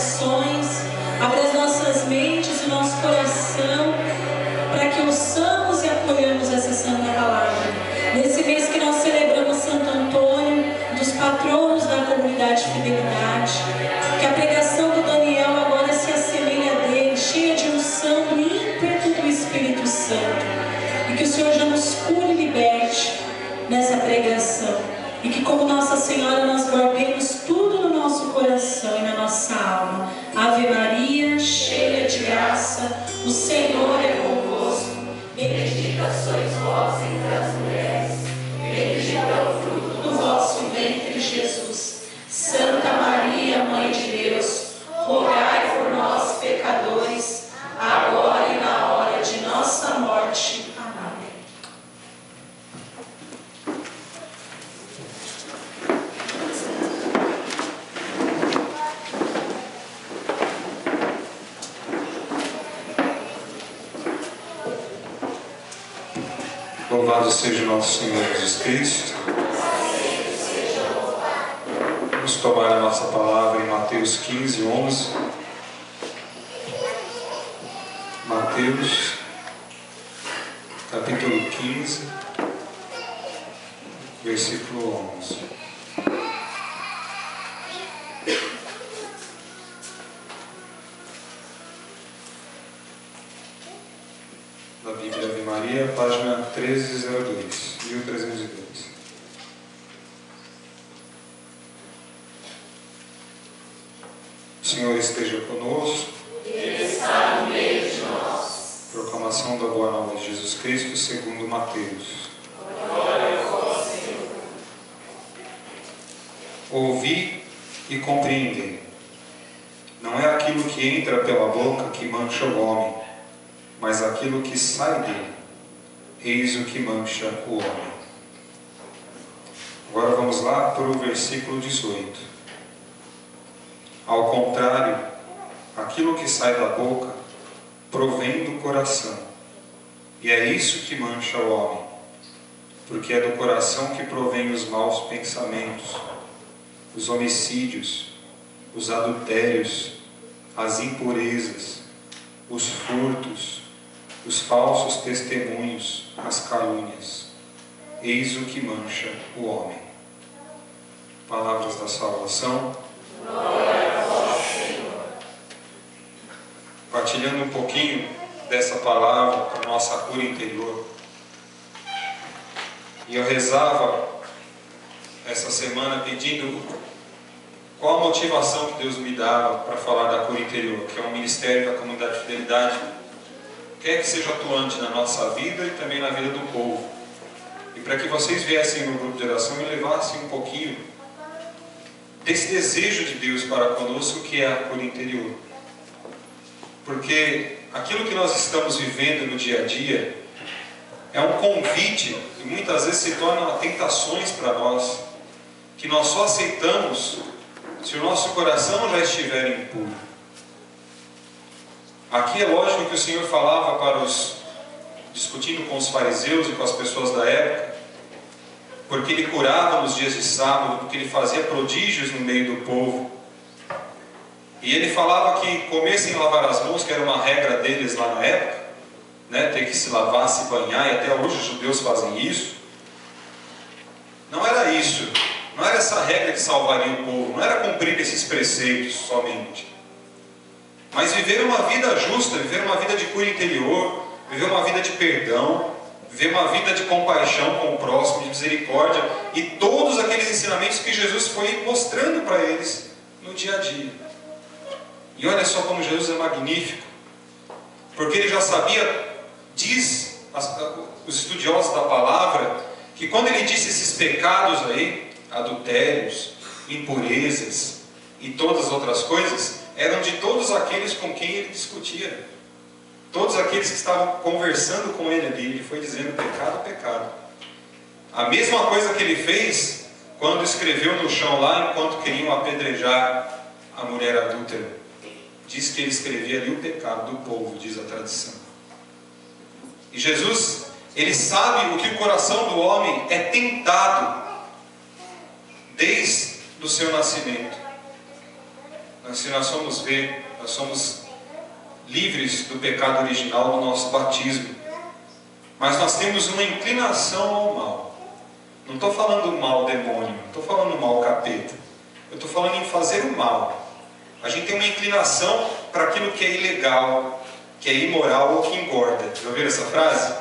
corações, abre as nossas mentes e o nosso coração, para que ouçamos e acolhamos essa santa palavra. Nesse mês que nós celebramos Santo Antônio, dos patronos da comunidade Fidelidade, que a pregação do Daniel agora se assemelha a dele, cheia de unção, do ímpeto do Espírito Santo, e que o Senhor já nos cure e liberte nessa pregação, e que como Nossa Senhora nós guardemos tudo no nosso coração e na nossa alma. Ave Maria, cheia de graça, o Senhor é convosco, bendita sois vós entre as mulheres, bendito é o fruto do vosso ventre, Jesus. Santa Maria, Mãe de Deus, rogai por nós, pecadores, agora e na hora de nossa morte. Amém. Louvado seja o nosso Senhor Jesus Cristo. Vamos tomar a nossa palavra em Mateus 15, 11. Mateus, capítulo 15, versículo 11. Da Bíblia Ave Maria, página 1302, 1302. O Senhor esteja conosco. Ele está no meio de nós. Proclamação da Boa Nova de Jesus Cristo segundo Mateus. Glória a vós, Senhor. Ouvi e compreendei. Não é aquilo que entra pela boca que mancha o homem, mas aquilo que sai dele. Eis o que mancha o homem. Agora vamos lá para o versículo 18. Ao contrário, aquilo que sai da boca provém do coração, e é isso que mancha o homem, porque é do coração que provém os maus pensamentos, os homicídios, os adultérios, as impurezas, os furtos, os falsos testemunhos, as calúnias. Eis o que mancha o homem. Palavras da salvação. Glória a vós, Senhor. Partilhando um pouquinho dessa palavra para a nossa cura interior. E eu rezava essa semana pedindo qual a motivação que Deus me dava para falar da cura interior, que é um ministério da comunidade Fidelidade, quer que seja atuante na nossa vida e também na vida do povo. E para que vocês viessem no grupo de oração e levassem um pouquinho desse desejo de Deus para conosco, que é a cura interior. Porque aquilo que nós estamos vivendo no dia a dia é um convite, e muitas vezes se tornam tentações para nós, que nós só aceitamos se o nosso coração já estiver impuro. Aqui é lógico que o Senhor falava discutindo com os fariseus e com as pessoas da época, porque Ele curava nos dias de sábado, porque Ele fazia prodígios no meio do povo. E Ele falava que comessem a lavar as mãos, que era uma regra deles lá na época, né? Ter que se lavar, se banhar, e até hoje os judeus fazem isso. Não era isso, não era essa regra que salvaria o povo, não era cumprir esses preceitos somente. Mas viver uma vida justa, viver uma vida de cura interior, viver uma vida de perdão, viver uma vida de compaixão com o próximo, de misericórdia, e todos aqueles ensinamentos que Jesus foi mostrando para eles no dia a dia. E olha só como Jesus é magnífico, porque Ele já sabia, diz os estudiosos da palavra, que quando Ele disse esses pecados aí, adultérios, impurezas e todas as outras coisas, eram de todos aqueles com quem Ele discutia. Todos aqueles que estavam conversando com Ele ali. Ele foi dizendo pecado, pecado. A mesma coisa que Ele fez quando escreveu no chão lá, enquanto queriam apedrejar a mulher adúltera. Diz que Ele escrevia ali o pecado do povo, diz a tradição. E Jesus, Ele sabe o que o coração do homem é tentado desde o seu nascimento. se nós formos ver, nós somos livres do pecado original do nosso batismo. Mas nós temos uma inclinação ao mal. Não estou falando mal demônio, não estou falando mal capeta. Eu estou falando em fazer o mal. A gente tem uma inclinação para aquilo que é ilegal, que é imoral ou que engorda. Já ouviram essa frase?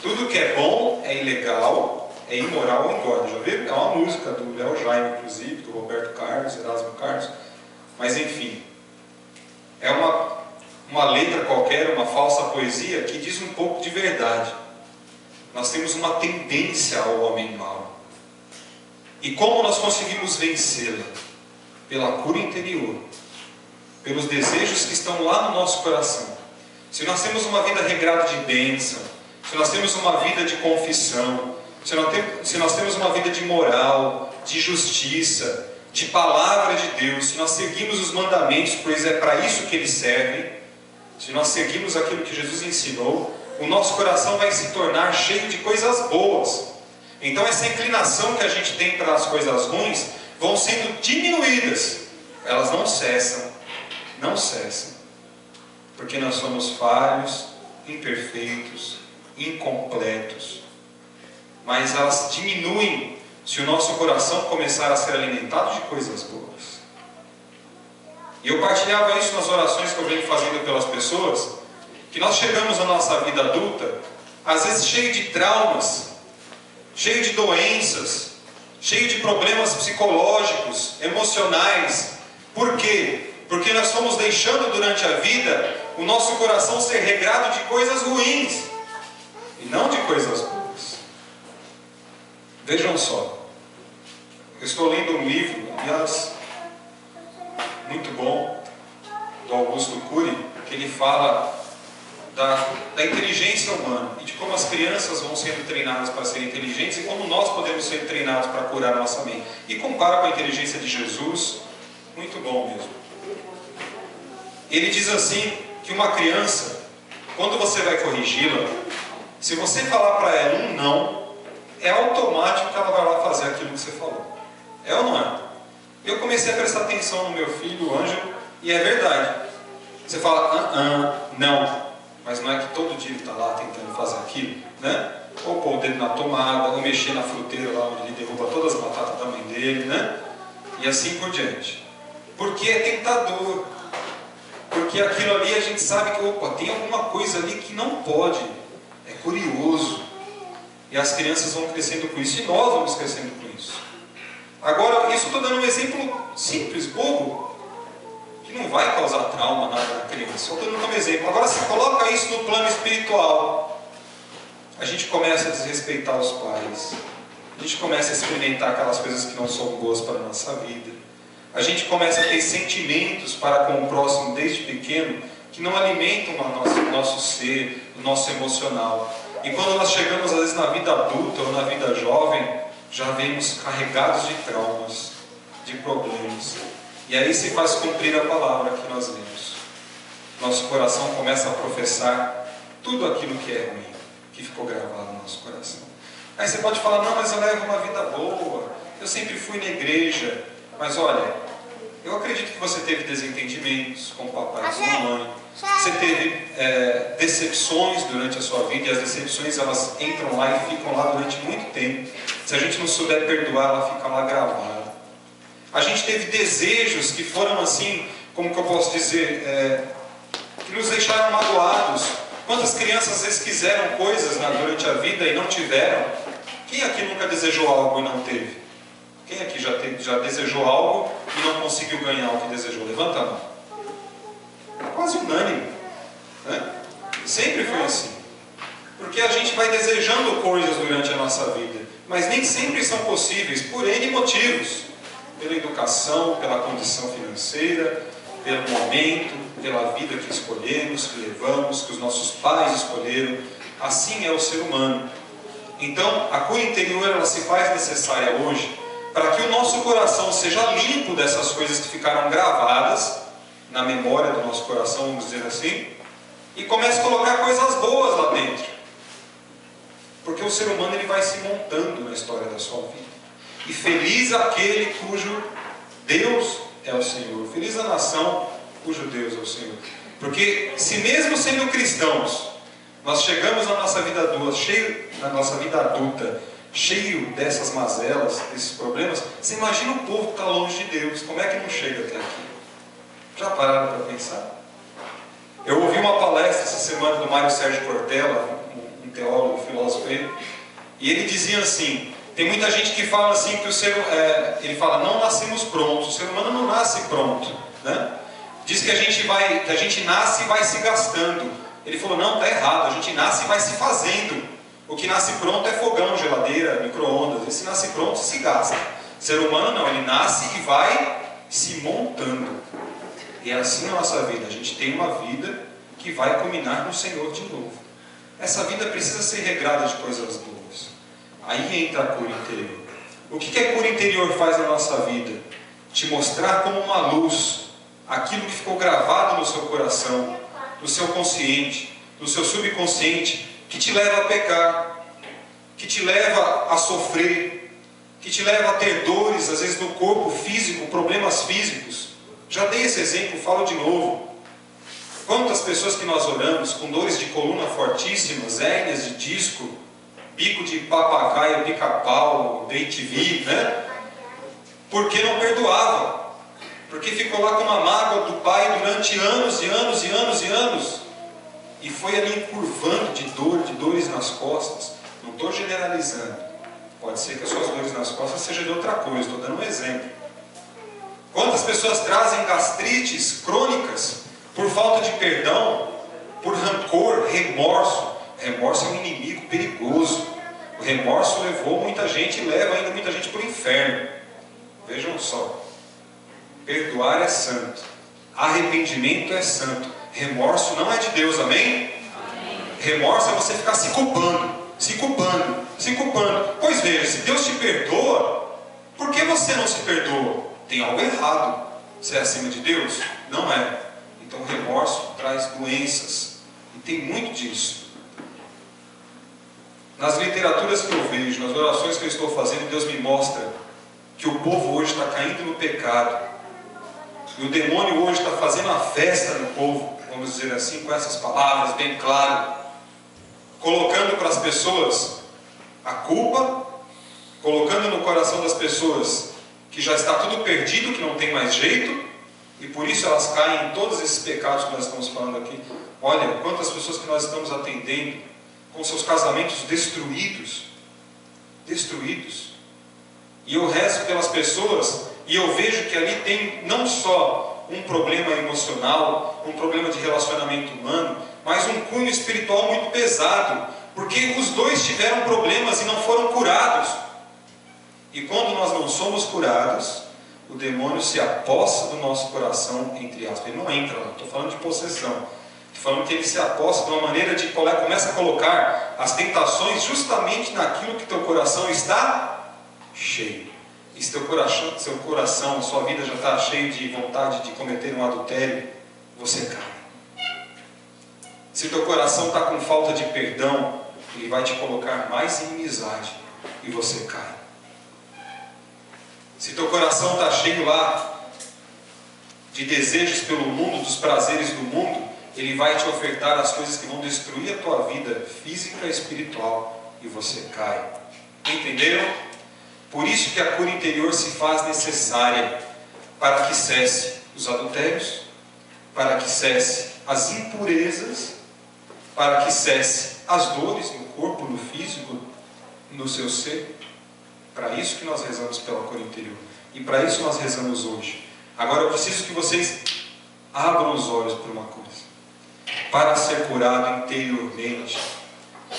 Tudo que é bom é ilegal, é imoral ou engorda. Já ouviram? É uma música do Léo Jaime, inclusive, do Roberto Carlos, Erasmo Carlos. Mas enfim, é uma letra qualquer, uma falsa poesia que diz um pouco de verdade. Nós temos uma tendência ao homem mau. E como nós conseguimos vencê-la? Pela cura interior, pelos desejos que estão lá no nosso coração. Se nós temos uma vida regrada de bênção, se nós temos uma vida de confissão, se nós temos uma vida de moral, de justiça, de palavra de Deus, se nós seguimos os mandamentos, pois é para isso que eles servem, se nós seguimos aquilo que Jesus ensinou, o nosso coração vai se tornar cheio de coisas boas. Então essa inclinação que a gente tem para as coisas ruins vão sendo diminuídas. Elas não cessam, não cessam. Porque nós somos falhos, imperfeitos, incompletos. Mas elas diminuem se o nosso coração começar a ser alimentado de coisas boas. E eu partilhava isso nas orações que eu venho fazendo pelas pessoas, que nós chegamos na nossa vida adulta, às vezes cheio de traumas, cheio de doenças, cheio de problemas psicológicos, emocionais. Por quê? Porque nós fomos deixando durante a vida o nosso coração ser regrado de coisas ruins e não de coisas boas. Vejam só, eu estou lendo um livro, aliás, muito bom, do Augusto Cury, que ele fala da inteligência humana e de como as crianças vão sendo treinadas para serem inteligentes e como nós podemos ser treinados para curar a nossa mente. E compara com a inteligência de Jesus, muito bom mesmo. Ele diz assim, que uma criança, quando você vai corrigi-la, se você falar para ela um não, é automático que ela vai lá fazer aquilo que você falou. É ou não é? Eu comecei a prestar atenção no meu filho, o Ângelo, e é verdade. Você fala, não. Mas não é que todo dia ele está lá tentando fazer aquilo, né? Ou pôr o dedo na tomada, ou mexer na fruteira lá onde ele derruba todas as batatas da mãe dele, né? E assim por diante. Porque é tentador. Porque aquilo ali a gente sabe que, opa, tem alguma coisa ali que não pode. É curioso. E as crianças vão crescendo com isso. E nós vamos crescendo com isso. Agora, isso eu estou dando um exemplo simples, bobo, que não vai causar trauma nada na criança. Só estou dando um exemplo. Agora, se coloca isso no plano espiritual, a gente começa a desrespeitar os pais. A gente começa a experimentar aquelas coisas que não são boas para a nossa vida. A gente começa a ter sentimentos para com o próximo desde pequeno que não alimentam o nosso ser, o nosso emocional. E quando nós chegamos às vezes na vida adulta ou na vida jovem, já vemos carregados de traumas, de problemas. E aí se faz cumprir a palavra que nós lemos. Nosso coração começa a professar tudo aquilo que é ruim, que ficou gravado no nosso coração. Aí você pode falar, não, mas eu levo uma vida boa, eu sempre fui na igreja. Mas olha, eu acredito que você teve desentendimentos com o papai e com a mamãe. Você teve decepções durante a sua vida, e as decepções elas entram lá e ficam lá durante muito tempo. Se a gente não souber perdoar, ela fica lá gravada. A gente teve desejos que foram assim, como que eu posso dizer, que nos deixaram magoados. Quantas crianças às vezes quiseram coisas durante a vida e não tiveram? Quem aqui nunca desejou algo e não teve? Quem aqui já desejou algo e não conseguiu ganhar o que desejou? Levanta a mão. É quase unânime, né? Sempre foi assim. Porque a gente vai desejando coisas durante a nossa vida, mas nem sempre são possíveis por N motivos. Pela educação, pela condição financeira, pelo momento, pela vida que escolhemos, que levamos, que os nossos pais escolheram. Assim é o ser humano. Então, a cura interior ela se faz necessária hoje para que o nosso coração seja limpo dessas coisas que ficaram gravadas na memória do nosso coração, vamos dizer assim, e comece a colocar coisas boas lá dentro. Porque o ser humano ele vai se montando na história da sua vida. E feliz aquele cujo Deus é o Senhor. Feliz a nação cujo Deus é o Senhor. Porque se mesmo sendo cristãos, nós chegamos na nossa vida adulta, cheio dessas mazelas, desses problemas, você imagina o povo que está longe de Deus, como é que não chega até aqui? Já pararam para pensar? Eu ouvi uma palestra essa semana do Mário Sérgio Cortella, um teólogo, filósofo, e ele dizia assim, tem muita gente que fala assim, que ele fala, não nascemos prontos, o ser humano não nasce pronto, né? Diz que a gente nasce e vai se gastando. Ele falou, não, está errado, a gente nasce e vai se fazendo. O que nasce pronto é fogão, geladeira, micro-ondas. Esse nasce pronto e se gasta. O ser humano não, ele nasce e vai se montando. E é assim a nossa vida. A gente tem uma vida que vai culminar no Senhor de novo. Essa vida precisa ser regrada de coisas boas. Aí entra a cura interior. O que a cura interior faz na nossa vida? Te mostrar como uma luz aquilo que ficou gravado no seu coração, no seu consciente, no seu subconsciente, que te leva a pecar, que te leva a sofrer, que te leva a ter dores, às vezes no corpo físico, problemas físicos. Já dei esse exemplo, falo de novo. Quantas pessoas que nós oramos com dores de coluna fortíssimas, hérnias de disco, bico de papagaio, pica-pau, bem-te-vi, né? Porque não perdoava. Porque ficou lá com uma mágoa do pai durante anos e anos e anos e anos. E foi ali encurvando de dores nas costas. Não estou generalizando. Pode ser que as suas dores nas costas sejam de outra coisa, estou dando um exemplo. Quantas pessoas trazem gastrites crônicas por falta de perdão, por rancor, remorso? Remorso é um inimigo perigoso. O remorso levou muita gente e leva ainda muita gente para o inferno. Vejam só. Perdoar é santo. Arrependimento é santo. Remorso não é de Deus, amém? Amém. Remorso é você ficar se culpando, se culpando, se culpando. Pois veja, se Deus te perdoa, por que você não se perdoa? Tem algo errado. Você é acima de Deus? Não é. Então remorso traz doenças. E tem muito disso. Nas literaturas que eu vejo, nas orações que eu estou fazendo, Deus me mostra que o povo hoje está caindo no pecado. E o demônio hoje está fazendo a festa no povo, vamos dizer assim, com essas palavras bem claras, colocando para as pessoas a culpa, colocando no coração das pessoas que já está tudo perdido, que não tem mais jeito, e por isso elas caem em todos esses pecados que nós estamos falando aqui. Olha, quantas pessoas que nós estamos atendendo com seus casamentos destruídos, e eu rezo pelas pessoas. E eu vejo que ali tem não só um problema emocional, um problema de relacionamento humano, mas um cunho espiritual muito pesado, porque os dois tiveram problemas e não foram curados. E quando nós não somos curados, o demônio se apossa do nosso coração, entre aspas. Ele não entra lá, estou falando de possessão. Estou falando que ele se apossa de uma maneira de começa a colocar as tentações justamente naquilo que teu coração está cheio. E se seu coração, sua vida já está cheio de vontade de cometer um adultério, você cai. Se teu coração está com falta de perdão, ele vai te colocar mais inimizade e você cai. Se teu coração está cheio lá de desejos pelo mundo, dos prazeres do mundo, ele vai te ofertar as coisas que vão destruir a tua vida física e espiritual e você cai. Entenderam? Por isso que a cura interior se faz necessária para que cesse os adultérios, para que cesse as impurezas, para que cesse as dores no corpo, no físico, no seu ser. Para isso que nós rezamos pela cura interior. E para isso nós rezamos hoje. Agora eu preciso que vocês abram os olhos para uma coisa. Para ser curado interiormente,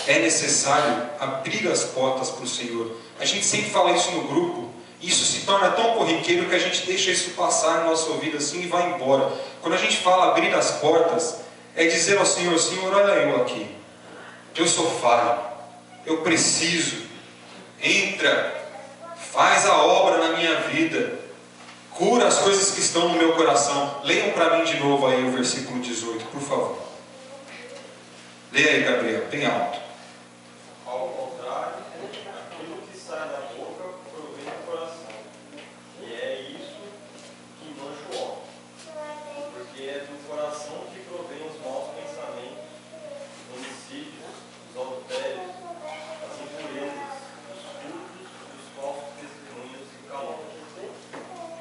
é necessário abrir as portas para o Senhor. A gente sempre fala isso no grupo. Isso se torna tão corriqueiro que a gente deixa isso passar no nosso ouvido assim e vai embora. Quando a gente fala abrir as portas, é dizer ao Senhor, Senhor, olha eu aqui. Eu sou falho. Eu preciso. Entra. Faz a obra na minha vida. Cura as coisas que estão no meu coração. Leiam para mim de novo aí o versículo 18, por favor. Leia aí, Gabriel, bem alto. Ao contrário, aquilo que sai da boca provém do coração. E é isso que nós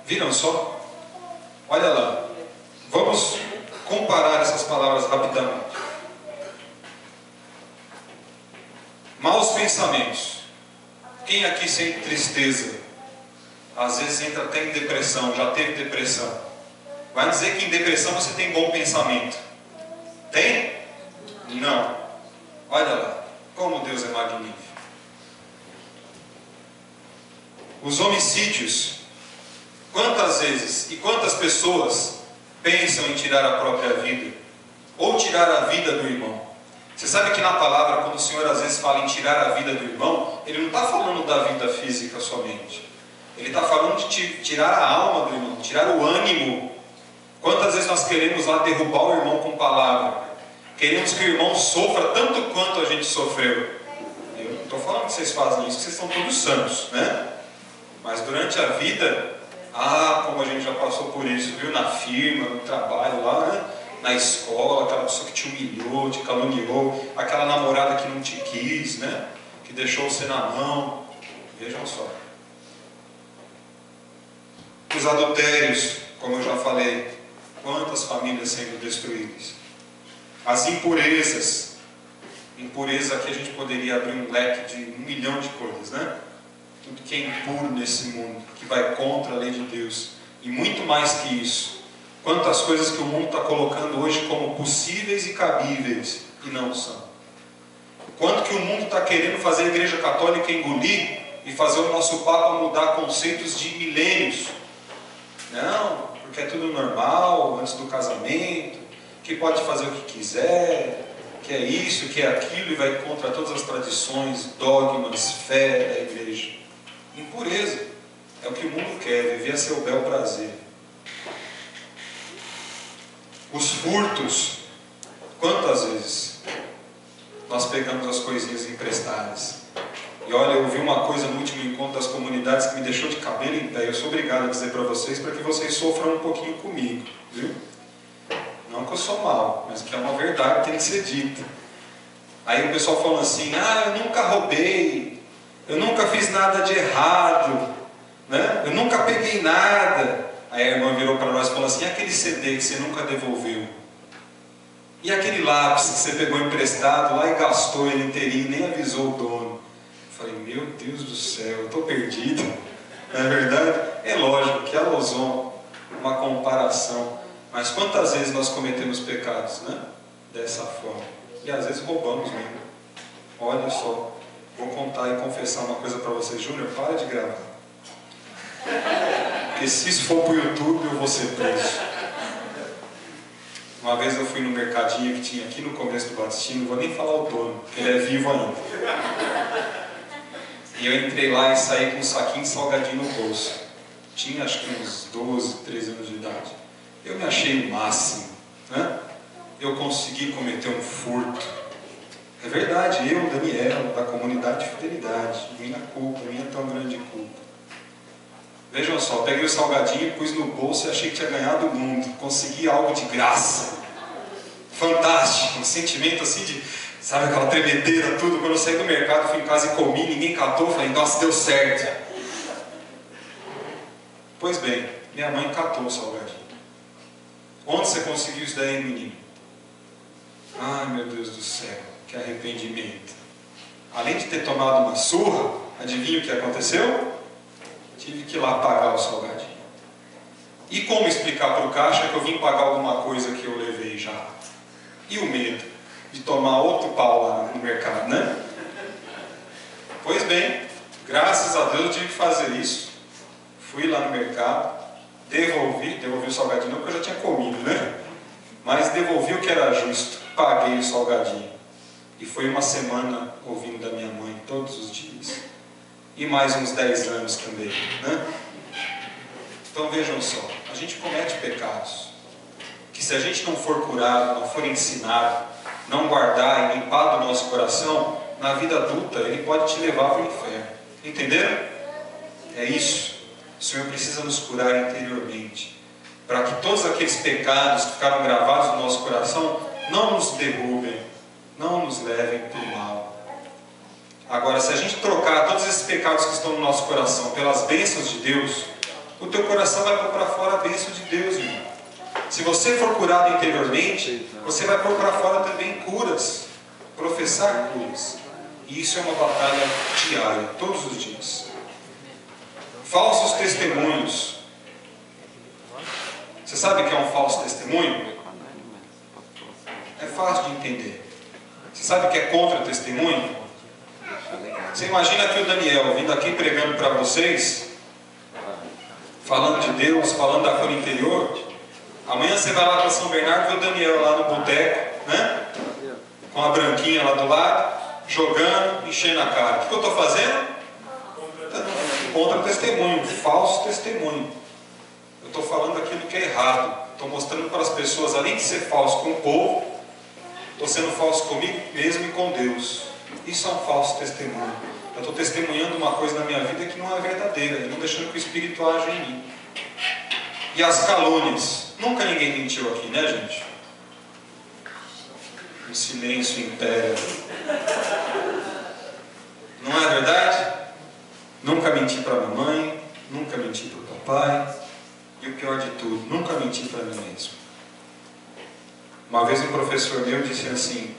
Viram só? Olha lá. Vamos comparar essas palavras rapidamente. Maus pensamentos. Quem aqui sente tristeza? Às vezes entra até em depressão, já teve depressão. Vai dizer que em depressão você tem bom pensamento. Tem? Não. Olha lá, como Deus é magnífico. Os homicídios. Quantas vezes e quantas pessoas pensam em tirar a própria vida? Ou tirar a vida do irmão? Você sabe que na palavra, quando o Senhor às vezes fala em tirar a vida do irmão, Ele não está falando da vida física somente. Ele está falando de tirar a alma do irmão, tirar o ânimo. Quantas vezes nós queremos lá derrubar o irmão com palavra? Queremos que o irmão sofra tanto quanto a gente sofreu. Eu não estou falando que vocês fazem isso, que vocês estão todos santos, né? Mas durante a vida, como a gente já passou por isso, viu? Na firma, no trabalho lá, né? Na escola, aquela pessoa que te humilhou, te caluniou, aquela namorada que não te quis, né? Que deixou você na mão. Vejam só. Os adultérios, como eu já falei, quantas famílias sendo destruídas. As impurezas. Impureza, aqui a gente poderia abrir um leque de 1 milhão de coisas, né? Tudo que é impuro nesse mundo, que vai contra a lei de Deus. E muito mais que isso. Quantas coisas que o mundo está colocando hoje como possíveis e cabíveis, e não são. Quanto que o mundo está querendo fazer a Igreja Católica engolir e fazer o nosso Papa mudar conceitos de milênios. Não, porque é tudo normal, antes do casamento, que pode fazer o que quiser, que é isso, que é aquilo, e vai contra todas as tradições, dogmas, fé da Igreja. Impureza. É o que o mundo quer, viver a seu bel prazer. Os furtos. Quantas vezes nós pegamos as coisinhas emprestadas? E olha, eu vi uma coisa no último encontro das comunidades que me deixou de cabelo em pé. Eu sou obrigado a dizer para vocês, para que vocês sofram um pouquinho comigo, viu? Não que eu sou mal, mas que é uma verdade que tem que ser dita. Aí o pessoal falou assim: eu nunca roubei, eu nunca fiz nada de errado, né? Eu nunca peguei nada. Aí a irmã virou para nós e falou assim: e aquele CD que você nunca devolveu? E aquele lápis que você pegou emprestado lá e gastou ele inteirinho, nem avisou o dono? Eu falei: meu Deus do céu, eu estou perdido. Não é verdade? É lógico que ela usou uma comparação. Mas quantas vezes nós cometemos pecados, né? Dessa forma. E às vezes roubamos mesmo. Olha só, vou contar e confessar uma coisa para vocês. Júnior, para de gravar. Porque se isso for para o YouTube, eu vou ser preso. Uma vez eu fui no mercadinho que tinha aqui no começo do Batistinho, não vou nem falar o dono, porque ele é vivo ainda. E eu entrei lá e saí com um saquinho de salgadinho no bolso. Tinha acho que uns 12, 13 anos de idade. Eu me achei o máximo, né? Eu consegui cometer um furto. É verdade, eu, Daniel, da comunidade de fidelidade, minha culpa, minha tão grande culpa. Vejam só, peguei o salgadinho, pus no bolso e achei que tinha ganhado o mundo. Consegui algo de graça. Fantástico, um sentimento assim de, sabe, aquela tremedeira, tudo. Quando eu saí do mercado, fui em casa e comi, ninguém catou, falei: nossa, deu certo. Pois bem, minha mãe catou o salgadinho. Onde você conseguiu isso daí, menino? Ai, meu Deus do céu, que arrependimento. Além de ter tomado uma surra, adivinha o que aconteceu? Tive que ir lá pagar o salgadinho. E como explicar para o caixa que eu vim pagar alguma coisa que eu levei já? E o medo de tomar outro pau lá no mercado, né? Pois bem, graças a Deus eu tive que fazer isso. Fui lá no mercado, devolvi o salgadinho, não porque eu já tinha comido, né? Mas devolvi o que era justo, paguei o salgadinho. E foi uma semana ouvindo da minha mãe todos os dias. E mais uns 10 anos também, né? Então vejam só, a gente comete pecados que, se a gente não for curado, não for ensinado, não guardar e limpar do nosso coração, na vida adulta ele pode te levar para o inferno. Entenderam? É isso. O Senhor precisa nos curar interiormente, para que todos aqueles pecados que ficaram gravados no nosso coração não nos derrubem, não nos levem para o mal. Agora, se a gente trocar todos esses pecados que estão no nosso coração pelas bênçãos de Deus, o teu coração vai pôr para fora a bênção de Deus, irmão. Se você for curado interiormente, você vai pôr para fora também curas, professar curas. E isso é uma batalha diária, todos os dias. Falsos testemunhos. Você sabe o que é um falso testemunho? É fácil de entender. Você sabe o que é contra-testemunho? Você imagina que o Daniel vindo aqui pregando para vocês, falando de Deus, falando da cura interior. Amanhã você vai lá para São Bernardo e vê o Daniel lá no boteco, né? Com a branquinha lá do lado, jogando, enchendo a cara. O que eu estou fazendo? Contra-testemunho, falso testemunho. Eu estou falando aquilo que é errado. Estou mostrando para as pessoas, além de ser falso com o povo, estou sendo falso comigo mesmo e com Deus. Isso é um falso testemunho. Eu estou testemunhando uma coisa na minha vida que não é verdadeira, e não deixando que o Espírito haja em mim. E as calúnias. Nunca ninguém mentiu aqui, né, gente? O silêncio impera. Não é verdade? Nunca menti para a mamãe, nunca menti para o papai. E o pior de tudo, nunca menti para mim mesmo. Uma vez um professor meu disse assim: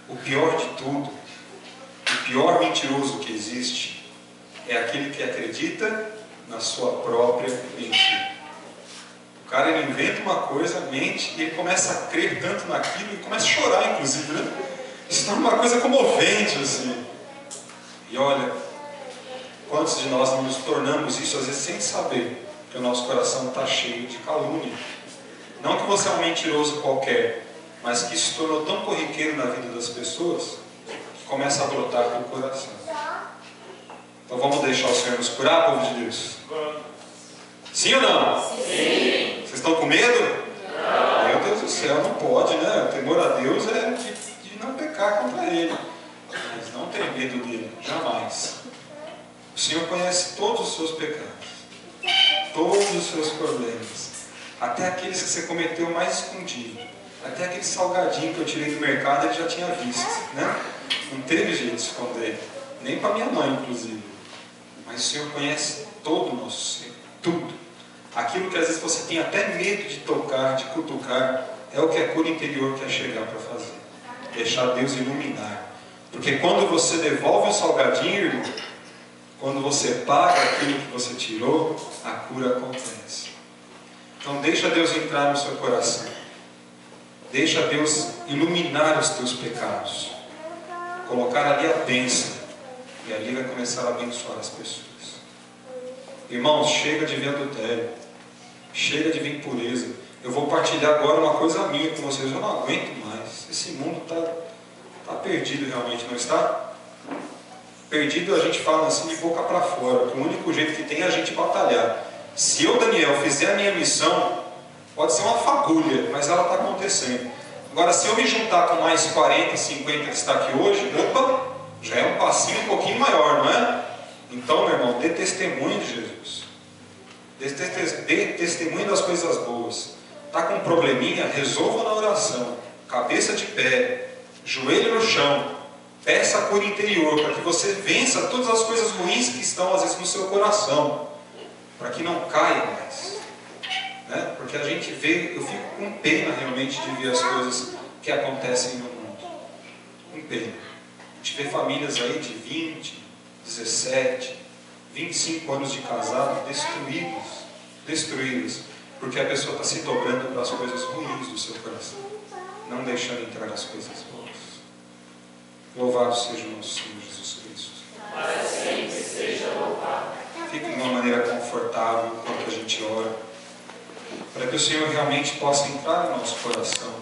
o pior de tudo, o pior mentiroso que existe é aquele que acredita na sua própria mentira. O cara, ele inventa uma coisa, mente, e ele começa a crer tanto naquilo, e começa a chorar, inclusive, né? Isso é uma coisa comovente, assim. E olha, quantos de nós nos tornamos isso, às vezes, sem saber que o nosso coração está cheio de calúnia. Não que você é um mentiroso qualquer, mas que se tornou tão corriqueiro na vida das pessoas, que começa a brotar do coração. Então vamos deixar o Senhor nos curar, povo de Deus? Sim ou não? Sim. Vocês estão com medo? Não. Meu Deus do céu, não pode, né? O temor a Deus é de não pecar contra Ele. Mas não ter medo dele, jamais. O Senhor conhece todos os seus pecados, todos os seus problemas, até aqueles que você cometeu mais escondido, até aquele salgadinho que eu tirei do mercado ele já tinha visto, né? Não teve jeito de esconder, nem para minha mãe, inclusive. Mas o Senhor conhece todo o nosso ser, tudo. Aquilo que às vezes você tem até medo de tocar, de cutucar, é o que a cura interior quer chegar para fazer. Deixar Deus iluminar. Porque quando você devolve o salgadinho, irmão, quando você paga aquilo que você tirou, a cura acontece. Então deixa Deus entrar no seu coração. Deixa Deus iluminar os teus pecados. Colocar ali a bênção. E ali vai começar a abençoar as pessoas. Irmãos, chega de ver adultério. Chega de ver impureza. Eu vou partilhar agora uma coisa minha com vocês. Eu não aguento mais. Esse mundo está perdido realmente, não está? Perdido a gente fala assim de boca para fora. Que o único jeito que tem é a gente batalhar. Se eu, Daniel, fizer a minha missão, pode ser uma fagulha, mas ela está acontecendo. Agora, se eu me juntar com mais 40, 50 que está aqui hoje, opa, já é um passinho um pouquinho maior, não é? Então, meu irmão, dê testemunho de Jesus. Dê testemunho das coisas boas. Está com um probleminha? Resolva na oração. Cabeça de pé, joelho no chão. Peça a cura interior, para que você vença todas as coisas ruins que estão, às vezes, no seu coração. Para que não caia mais. Né? Porque a gente vê, eu fico com pena realmente de ver as coisas que acontecem no mundo. Com pena. A gente vê famílias aí de 20, 17, 25 anos de casado destruídos, porque a pessoa está se dobrando para as coisas ruins do seu coração, não deixando entrar as coisas boas. Louvado seja o nosso Senhor Jesus Cristo. Para sempre seja louvado. Fique de uma maneira confortável enquanto a gente ora, para que o Senhor realmente possa entrar no nosso coração